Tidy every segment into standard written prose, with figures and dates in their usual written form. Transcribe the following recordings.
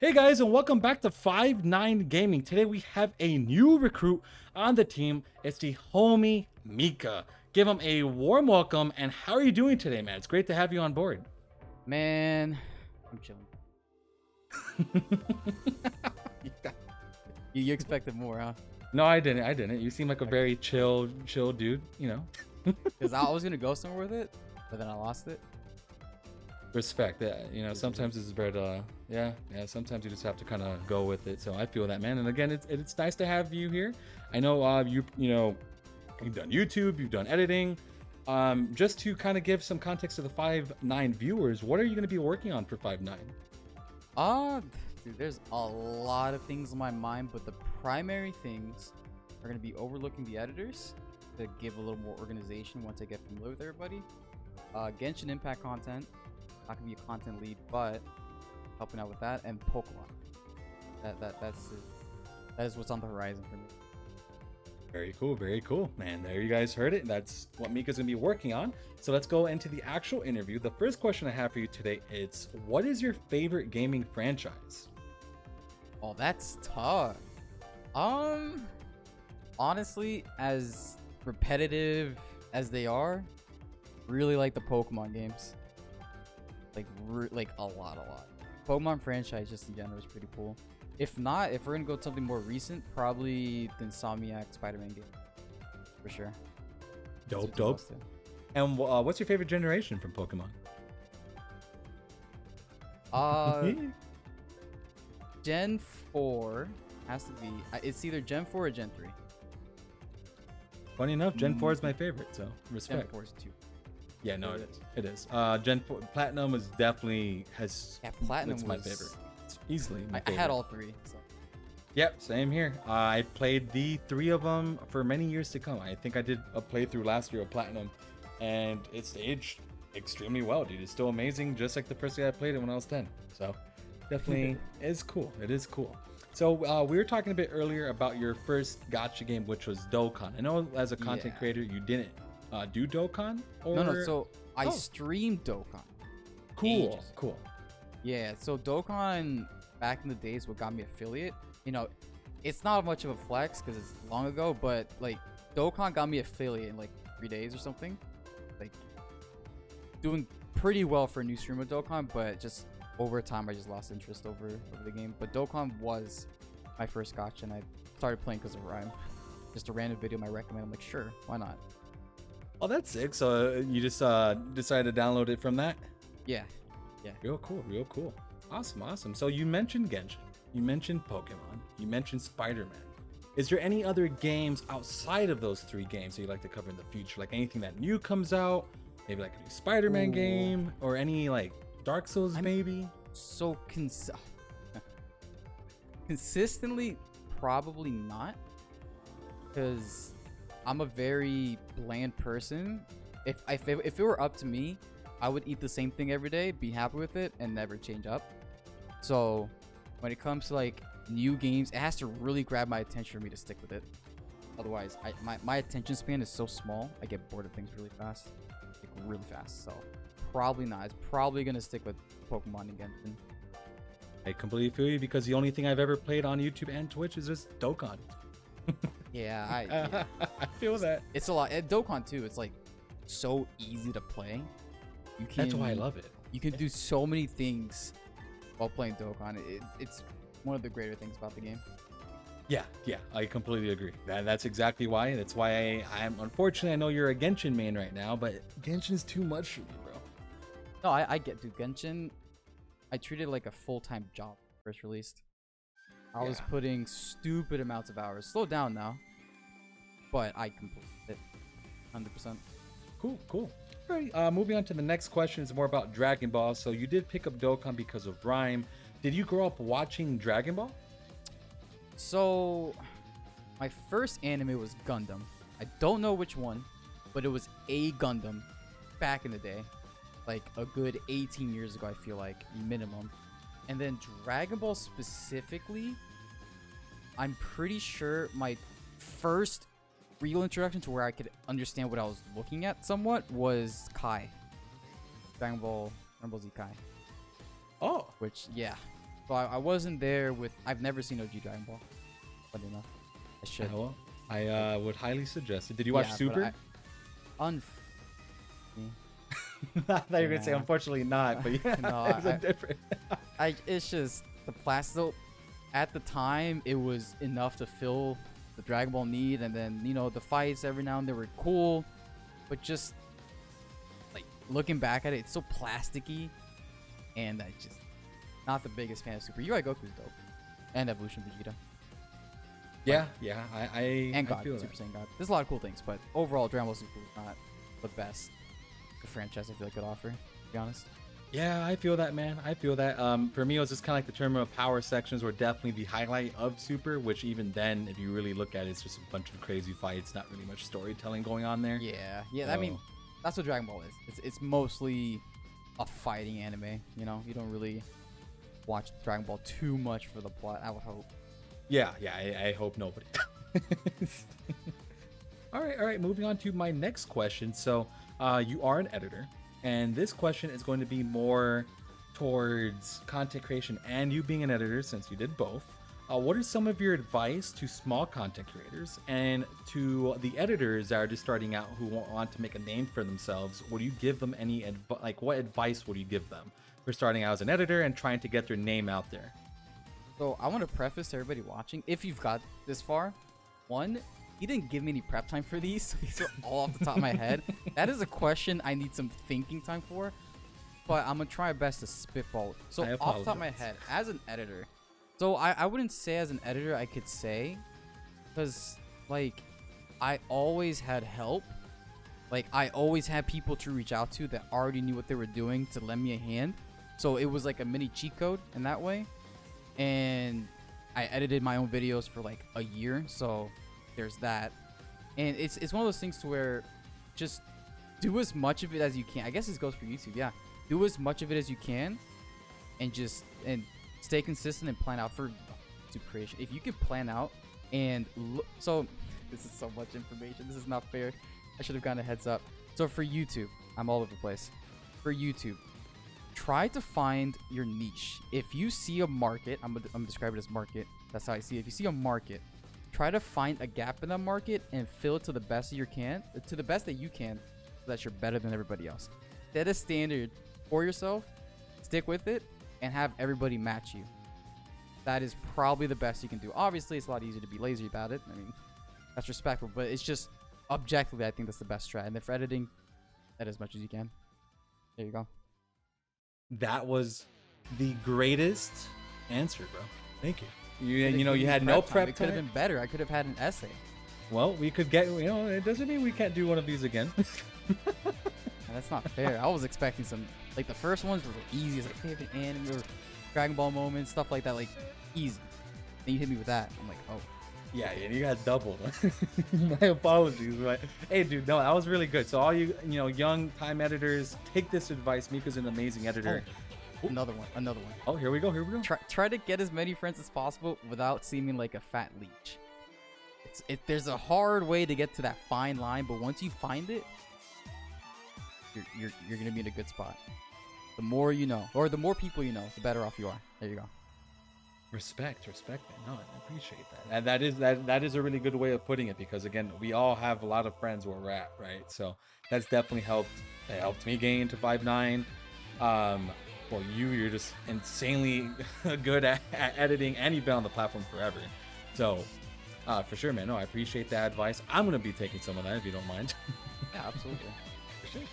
Hey guys, and welcome back to 5-9 Gaming. Today we have a new recruit on the team. It's the homie Mika. Give him a warm welcome. And how are you doing today, man? It's great to have you on board. Man, I'm chilling. You expected more, huh? No, I didn't. You seem like a very chill dude, you know. Because I was gonna go somewhere with it, but then I lost it. Respect. Yeah, you know, sometimes it's better. Yeah. Sometimes you just have to kind of go with it. So I feel that, man. And again, it's nice to have you here. I know you've done YouTube, you've done editing. Just to kind of give some context to the 5-9 viewers, what are you going to be working on for 5-9? Dude, there's a lot of things on my mind, but the primary things are gonna be overlooking the editors to give a little more organization once I get familiar with everybody. Genshin Impact content. Not gonna be a content lead, but helping out with that, and Pokemon. That is what's on the horizon for me. Very cool, man. There you guys heard it. That's what Mika's gonna be working on. So let's go into the actual interview. The first question I have for you today is, what is your favorite gaming franchise? Oh, that's tough. Honestly, as repetitive as they are, really like the Pokemon games. Like a lot. Pokemon franchise just in general is pretty cool. If not, if we're gonna go with something more recent, probably the Insomniac Spider-Man game, for sure. Dope. And what's your favorite generation from Pokemon? Gen 4 has to be. It's either Gen 4 or Gen 3. Funny enough, Gen 4 is my favorite, so respect. Gen 4 is 2. Yeah, no, it is. Gen 4 Platinum is definitely Yeah, Platinum it's was my favorite. It's easily my I favorite. had all three. So. Yep, same here. I played the 3 of them for many years to come. I think I did a playthrough last year of Platinum, and it's aged extremely well, dude. It's still amazing, just like the first day I played it when I was 10. So definitely is cool. It is cool. So we were talking a bit earlier about your first gacha game, which was Dokkan. I know as a content creator, you didn't do Dokkan? Or... No. So I streamed Dokkan. Cool. Yeah. So Dokkan back in the days, what got me affiliate. You know, it's not much of a flex because it's long ago, but like Dokkan got me affiliate in like 3 days or something. Like doing pretty well for a new streamer Dokkan, but just over time I just lost interest over the game. But Dokkan was my first gacha, and I started playing because of Rhyme. Just a random video might recommend. I'm like, sure, why not? Oh, that's sick. So you just decided to download it from that? Yeah. Real cool. Awesome. So you mentioned Genshin, you mentioned Pokemon, you mentioned Spider-Man. Is there any other games outside of those 3 games that you'd like to cover in the future? Like anything that new comes out, maybe like a new Spider-Man game, or any like Dark Souls maybe? So consistently, probably not, because I'm a very bland person. If it were up to me, I would eat the same thing every day, be happy with it, and never change up. So when it comes to like new games, it has to really grab my attention for me to stick with it. Otherwise, my attention span is so small, I get bored of things really fast. So probably not. It's probably gonna stick with Pokemon again. I completely feel you, because the only thing I've ever played on YouTube and Twitch is just Dokkan. Yeah. I feel that. It's a lot. At Dokkan too, it's like so easy to play. That's why I love it. You can do so many things while playing Dokkan. It's one of the greater things about the game. Yeah, I completely agree. That's exactly why. That's why I'm unfortunately, I know you're a Genshin main right now, but Genshin's too much for me, bro. No, I get, dude. Genshin, I treated it like a full-time job first released. I was putting stupid amounts of hours. Slow down now, but I completed it 100%. Cool. All right, moving on to the next question is more about Dragon Ball. So you did pick up Dokkan because of Rhyme. Did you grow up watching Dragon Ball? So my first anime was Gundam. I don't know which one, but it was a Gundam back in the day, like a good 18 years ago, I feel like, minimum. And then Dragon Ball specifically, I'm pretty sure my first real introduction to where I could understand what I was looking at somewhat was Kai. Dragon Ball Z Kai. Oh. Which, yeah. So I wasn't there with. I've never seen OG Dragon Ball. Funny enough, I should. Well, I would highly suggest it. Did you watch Yeah, but Super? I thought you were gonna say Yeah. unfortunately not, but yeah, No, it was a different. It's just the plastic. So at the time, it was enough to fill the Dragon Ball need, and then the fights every now and then were cool, but just like looking back at it, it's so plasticky, and I just not the biggest fan of Super. UI Goku's dope, and Evolution Vegeta, Yeah, and I God, feel Super that. Saiyan God. There's a lot of cool things, but overall, Dragon Ball Super is not the best the franchise I feel like could offer. To be honest. Yeah, I feel that, man. I feel that. For me, it was just kind of like the tournament of power sections were definitely the highlight of Super, which even then, if you really look at it, it's just a bunch of crazy fights, not really much storytelling going on there. Yeah. I mean, that's what Dragon Ball is. It's mostly a fighting anime. You don't really watch Dragon Ball too much for the plot. I would hope. Yeah, I hope nobody does. All right. Moving on to my next question. So, you are an editor, and this question is going to be more towards content creation and you being an editor, since you did both. What are some of your advice to small content creators and to the editors that are just starting out who want to make a name for themselves? Would you give them any what advice would you give them for starting out as an editor and trying to get their name out there? So I want to preface to everybody watching, if you've got this far, one, he didn't give me any prep time for these, so these are all off the top of my head. That is a question I need some thinking time for, but I'm gonna try my best to spitball. So off the top of my head, as an editor, so I wouldn't say as an editor I could say, because like I always had help. Like I always had people to reach out to that already knew what they were doing to lend me a hand. So it was like a mini cheat code in that way. And I edited my own videos for like a year, so there's that. And it's one of those things to where just do as much of it as you can. I guess this goes for YouTube. Yeah, do as much of it as you can, and stay consistent and plan out for YouTube creation. If you can plan out and so this is so much information. This is not fair. I should have gotten a heads up. So for YouTube, I'm all over the place. For YouTube, try to find your niche. If you see a market, I'm gonna describe it as market. That's how I see it. If you see a market, try to find a gap in that market and fill it to the best that you can, so that you're better than everybody else. Set a standard for yourself, stick with it, and have everybody match you. That is probably the best you can do. Obviously, it's a lot easier to be lazy about it. I mean, that's respectful, but it's just objectively, I think that's the best strat. And then for editing, edit as much as you can. There you go. That was the greatest answer, bro. Thank you. You Could've had been no time. prep It could have time. been better. I could have had an essay. Well, we could get, it doesn't mean we can't do one of these again. And that's not fair. I was expecting some, like the first ones were easy. It's like favorite anime or Dragon Ball moments, stuff like that, like easy. Then you hit me with that. I'm like, oh. Yeah, you got double. My apologies. But hey, dude, no, that was really good. So all you, young time editors, take this advice. Mika's an amazing editor. Another one. Oh, here we go. Try to get as many friends as possible without seeming like a fat leech. There's a hard way to get to that fine line, but once you find it, you're gonna be in a good spot. The more you know, or the more people you know, the better off you are. There you go. Respect, man. No, I appreciate that. And that is a really good way of putting it, because again, we all have a lot of friends where we're at, right? So that's definitely helped. It helped me gain to 5'9". Well, you're just insanely good at editing, and you've been on the platform forever. So for sure, man. No, I appreciate that advice. I'm gonna be taking some of that if you don't mind. Yeah, absolutely.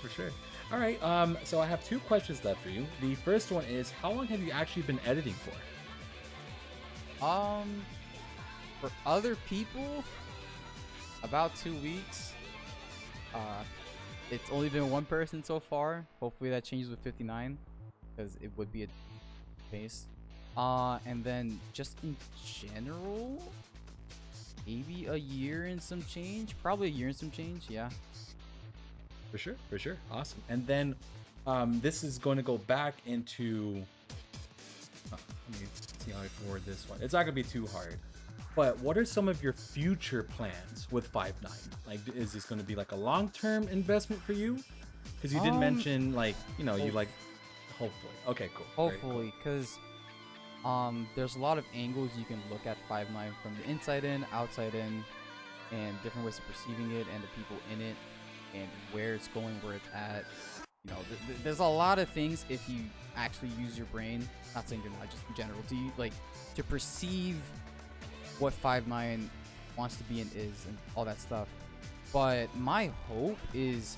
For sure. All right. So I have two questions left for you. The first one is, how long have you actually been editing for? For other people, about 2 weeks. It's only been one person so far. Hopefully that changes with 59, because it would be a pace. And then just in general, maybe a year and some change. Probably a year and some change. Yeah. For sure. Awesome. And then this is going to go back into let me see how I can word this one. It's not gonna be too hard, but what are some of your future plans with 5'9"? Like, is this going to be like a long-term investment for you? Because you did mention, like, you like, hopefully. Okay, cool. Hopefully, because There's a lot of angles you can look at 5-9 from the inside in, outside in, and different ways of perceiving it and the people in it and where it's going, where it's at. You know, there's a lot of things if you actually use your brain. Not saying you're not, just in general. Do you like to perceive what 5-9 wants to be and is and all that stuff? But my hope is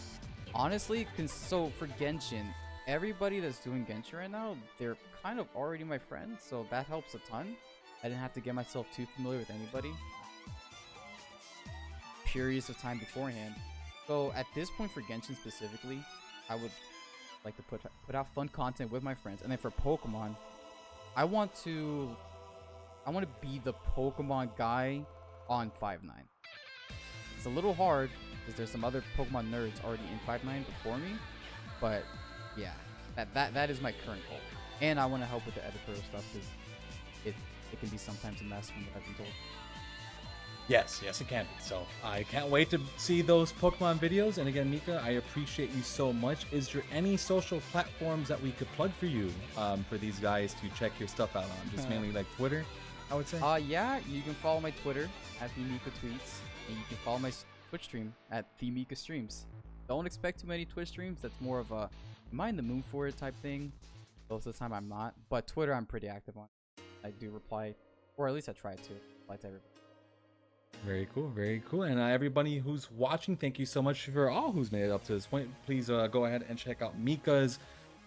honestly, so for Genshin, everybody that's doing Genshin right now, they're kind of already my friends, so that helps a ton. I didn't have to get myself too familiar with anybody periods of time beforehand. So at this point for Genshin specifically, I would like to put out fun content with my friends. And then for Pokemon, I want to be the Pokemon guy on 5-9. It's a little hard because there's some other Pokemon nerds already in 5-9 before me, but yeah, that is my current goal. And I want to help with the editorial stuff because it can be sometimes a mess from what I've been told. Yes, it can be. So I can't wait to see those Pokemon videos. And again, Mika, I appreciate you so much. Is there any social platforms that we could plug for you for these guys to check your stuff out on? Just mainly like Twitter, I would say. Yeah, you can follow my Twitter at the Mika Tweets, and you can follow my Twitch stream at the Mika Streams. Don't expect too many Twitch streams. That's more of a am I in the mood for it type thing. Most of the time I'm not, but Twitter I'm pretty active on. I do reply, or at least I try to reply to everybody. Very cool, very cool. And everybody who's watching, thank you so much for all who's made it up to this point. Please go ahead and check out Mika's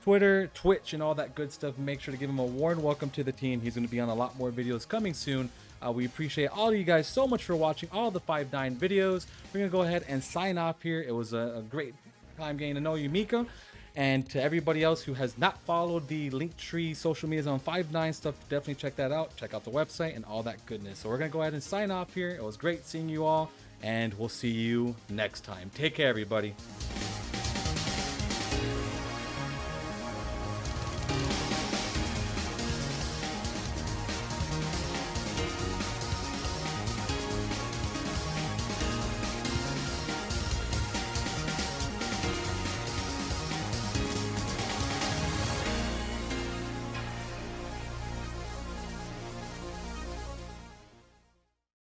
Twitter, Twitch, and all that good stuff. Make sure to give him a warm welcome to the team. He's going to be on a lot more videos coming soon. We appreciate all of you guys so much for watching all the 5-9 videos. We're going to go ahead and sign off here. It was a great time getting to know you, Mika. And to everybody else who has not followed the Linktree social medias on 5-9 stuff, definitely check that out. Check out the website and all that goodness. So we're going to go ahead and sign off here. It was great seeing you all, and we'll see you next time. Take care, everybody.